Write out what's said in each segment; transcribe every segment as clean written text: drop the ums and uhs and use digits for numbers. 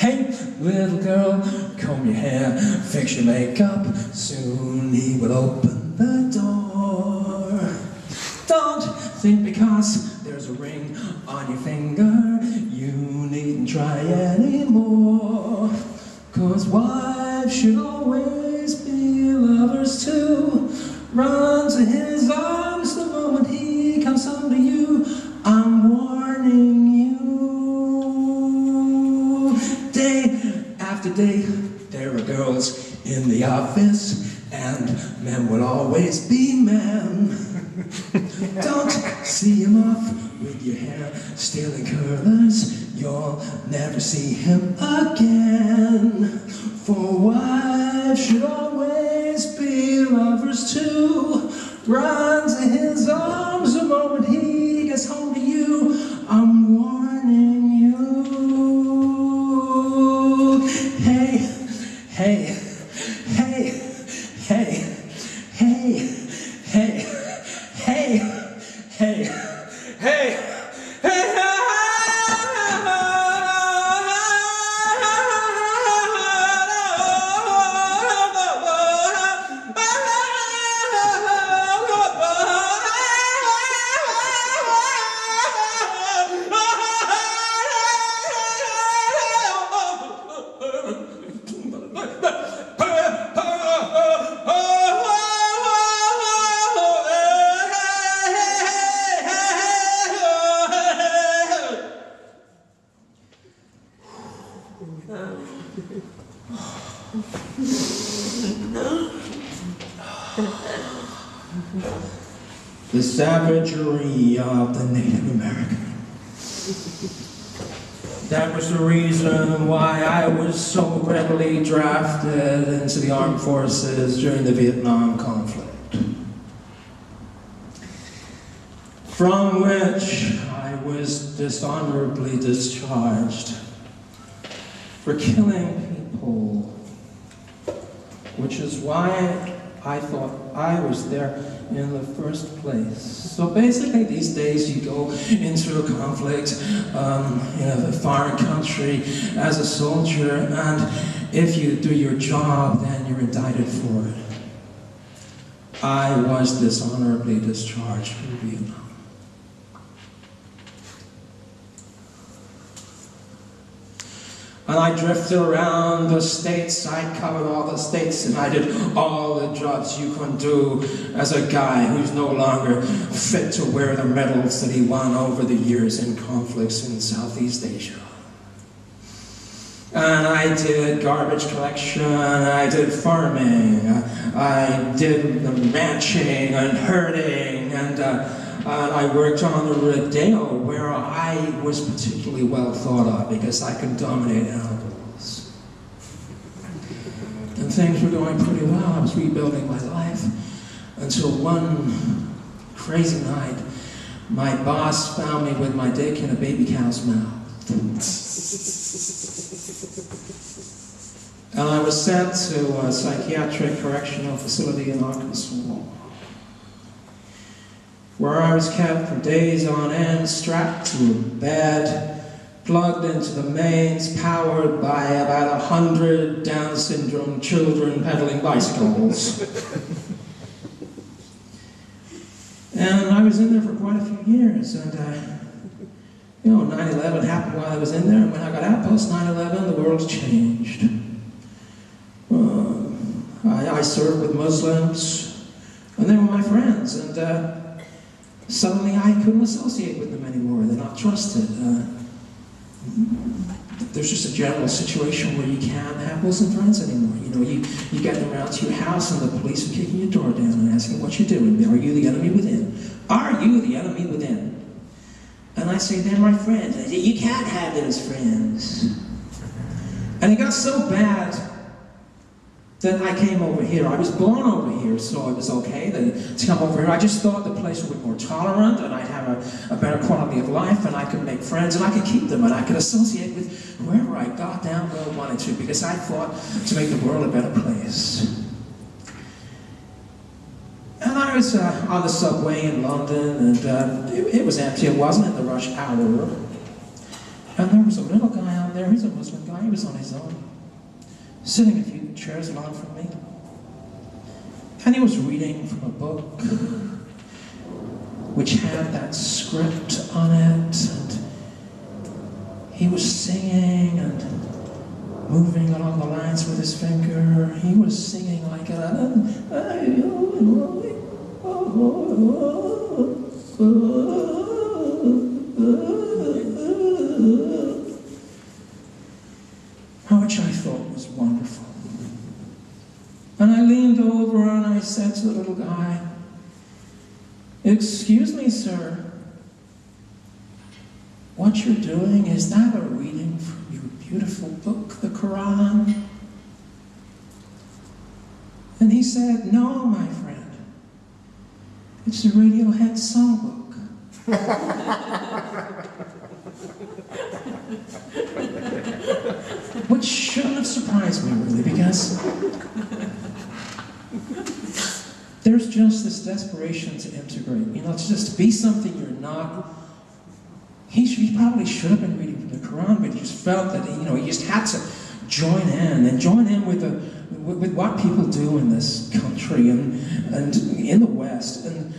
Hey, little girl, comb your hair, fix your makeup, soon he will open the door. Don't think because there's a ring on your finger, you needn't try anymore. 'Cause wives should always be lovers too. Run to his arms the moment he comes home to you. I'm warning you. Day after day, there are girls in the office, and men will always be men. Don't see him off with your hair still in curlers. You'll never see him again. For wives should always be lovers too. Run to his arms the moment he gets home to you. I'm warning you. Hey, hey, hey, hey, hey, hey, hey, hey, hey, hey. The savagery of the Native American. That was the reason why I was so readily drafted into the armed forces during the Vietnam conflict, from which I was dishonorably discharged for killing people, which is why I thought I was there in the first place. So basically these days you go into a conflict in a foreign country as a soldier, and if you do your job, then you're indicted for it. I was dishonorably discharged from Vietnam. And I drifted around the states, I covered all the states, and I did all the jobs you can do as a guy who's no longer fit to wear the medals that he won over the years in conflicts in Southeast Asia. And I did garbage collection, I did farming, I did the ranching and herding, and I worked on the rodeo, where I was particularly well thought of because I could dominate animals. And things were going pretty well. I was rebuilding my life until one crazy night, my boss found me with my dick in a baby cow's mouth. And I was sent to a psychiatric correctional facility in Arkansas, where I was kept for days on end, strapped to a bed, plugged into the mains, powered by about 100 Down syndrome children pedaling bicycles. And I was in there for quite a few years, and 9/11 happened while I was in there, and when I got out post 9/11, the world changed. I served with Muslims, and they were my friends, and suddenly I couldn't associate with them anymore. They're not trusted. There's just a general situation where you can't have Muslim friends anymore. You get them around to your house and the police are kicking your door down and asking what you're doing. Are you the enemy within? Are you the enemy within? And I say, they're my friends. I say, you can't have those friends. And it got so bad that I came over here. I was born over here, so it was okay to come over here. I just thought the place would be more tolerant, and I'd have a better quality of life, and I could make friends, and I could keep them, and I could associate with whoever I got down where I wanted to, because I thought to make the world a better place. And I was on the subway in London, and it was empty. It wasn't in the rush hour. And there was a little guy on there, he's a Muslim guy, he was on his own, sitting a few chairs along from me. And he was reading from a book which had that script on it, and he was singing and moving along the lines with his finger. He was singing like which I thought was wonderful. And I leaned over and I said to the little guy, "Excuse me, sir, what you're doing, is that a reading from your beautiful book, the Quran?" And he said, "No, my friend, it's a Radiohead songbook." Which shouldn't have surprised me, really, because there's just this desperation to integrate, to just be something you're not. He probably should have been reading from the Quran, but he just felt that he just had to join in with what people do in this country and in the West, and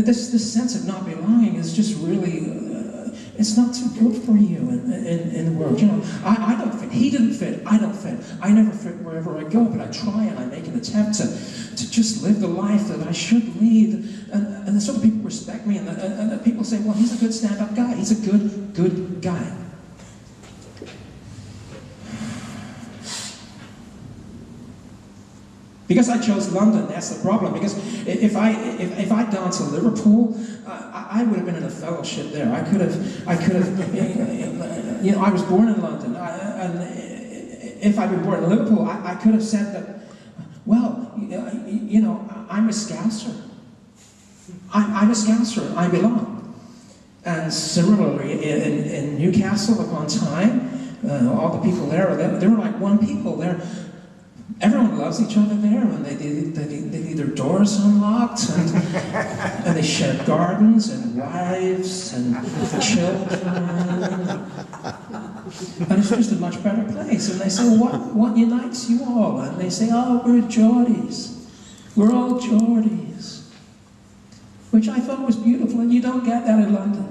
this sense of not belonging is just really. It's not too good for you in the world. I don't fit. He didn't fit. I don't fit. I never fit wherever I go, but I try and I make an attempt to just live the life that I should lead. And the sort of people respect me, and the people say, well, he's a good stand-up guy. He's a good guy. Because I chose London, that's the problem. Because if I'd gone to Liverpool, I would have been in a fellowship there. I could have. I was born in London, and if I'd been born in Liverpool, I could have said that. Well, I'm a Scouser. I'm a Scouser. I belong. And similarly, in Newcastle upon Tyne, all the people there were like one people there. Everyone loves each other there, and they leave their doors unlocked, and they share gardens and wives and children, and it's just a much better place. And they say, well, what unites you all? And they say, oh, we're Geordies. We're all Geordies. Which I thought was beautiful, and you don't get that in London.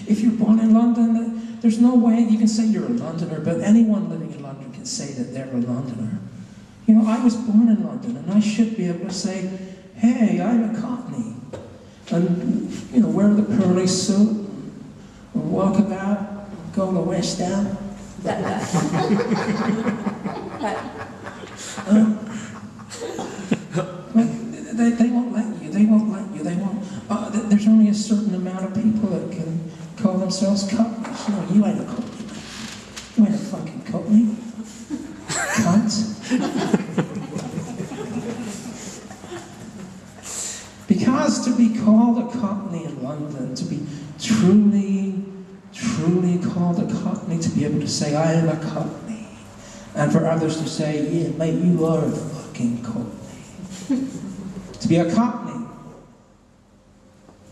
If you're born in London, there's no way you can say you're a Londoner, but anyone living in London can say that they're a Londoner. I was born in London, and I should be able to say, hey, I'm a Cockney. And, wear the pearly suit, and walk about, go to the West End. They won't let you, they won't. There's only a certain amount of people that can call themselves Cockneys. You ain't a Cockney. You ain't a fucking Cockney. Cunt. Because to be called a Cockney in London, to be truly called a Cockney, to be able to say, I am a Cockney, and for others to say, yeah, mate, you are a fucking Cockney. To be a Cockney,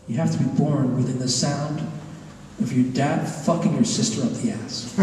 you have to be born within the sound of your dad fucking your sister up the ass.